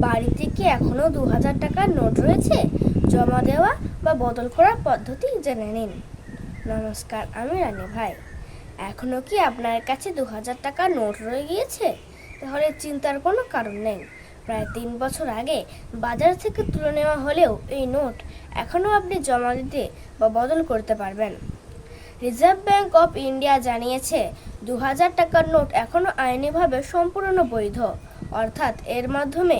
বাড়িতে কি এখনো 2000 টাকার নোট রয়েছে? জমা দেওয়া বা বদল করার পদ্ধতি জেনে নিন। নমস্কার, আমি রানী ভাই। এখনো কি আপনার কাছে 2000 টাকার নোট রয়ে গিয়েছে? তাহলে চিন্তার কোনো কারণ নেই। প্রায় 3 বছর আগে বাজার থেকে তুলে নেওয়া হলেও এই নোট এখনো আপনি জমা দিতে বা বদল করতে পারবেন। রিজার্ভ ব্যাংক অফ ইন্ডিয়া জানিয়েছে 2000 টাকার নোট এখনো আইনিভাবে সম্পূর্ণ বৈধ, অর্থাৎ এর মাধ্যমে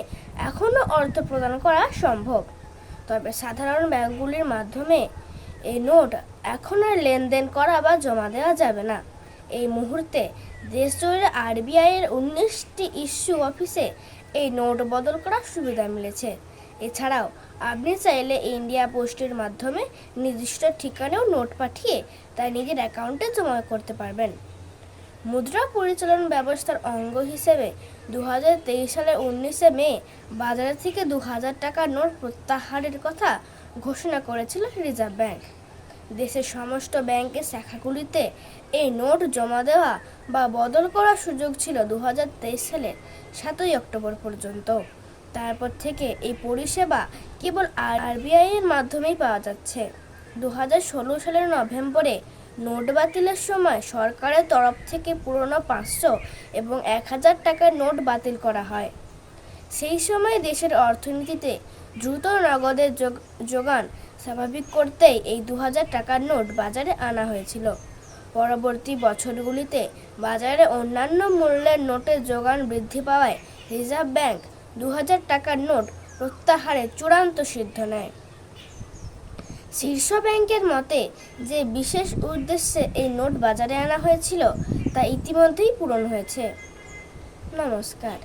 এখনো অর্থ প্রদান করা সম্ভব। তবে সাধারণ ব্যাংকগুলির মাধ্যমে এই নোট এখন আর লেনদেন করা বা জমা দেওয়া যাবে না। এই মুহূর্তে দেশজুড়ে আরবিআই এর 19টি ইস্যু অফিসে এই নোট বদল করার সুবিধা মিলেছে। এছাড়াও আপনি চাইলে ইন্ডিয়া পোস্টের মাধ্যমে নির্দিষ্ট ঠিকানাও নোট পাঠিয়ে তাই নিজের অ্যাকাউন্টে জমা করতে পারবেন। মুদ্রা পরিচালন ব্যবস্থার অঙ্গ হিসেবে 2023 সালের 19 মে বাজার থেকে 2000 টাকার নোট প্রত্যাহারের কথা ঘোষণা করেছিল রিজার্ভ ব্যাংক। দেশের সমস্ত ব্যাংকের শাখাগুলিতে এই নোট জমা দেওয়া বা বদল করার সুযোগ ছিল 2023 সালের 7 অক্টোবর পর্যন্ত। তারপর থেকে এই পরিষেবা কেবল আরবিআই এর মাধ্যমেই পাওয়া যাচ্ছে। 2016 সালের নভেম্বরে নোট বাতিলের সময় সরকারের তরফ থেকে পুরনো 500 এবং 1000 টাকার নোট বাতিল করা হয়। সেই সময় দেশের অর্থনীতিতে দ্রুত নগদের যোগান স্বাভাবিক করতেই এই 2000 টাকার নোট বাজারে আনা হয়েছিল। পরবর্তী বছরগুলিতে বাজারে অন্যান্য মূল্যের নোটের যোগান বৃদ্ধি পাওয়ায় রিজার্ভ ব্যাংক 2000 টাকার নোট প্রত্যাহারের চূড়ান্ত সিদ্ধান্ত নেয়। শীর্ষ ব্যাংকের মতে, যে বিশেষ উদ্দেশ্যে এই নোট বাজারে আনা হয়েছিল তা ইতিমধ্যেই পূরণ হয়েছে। নমস্কার।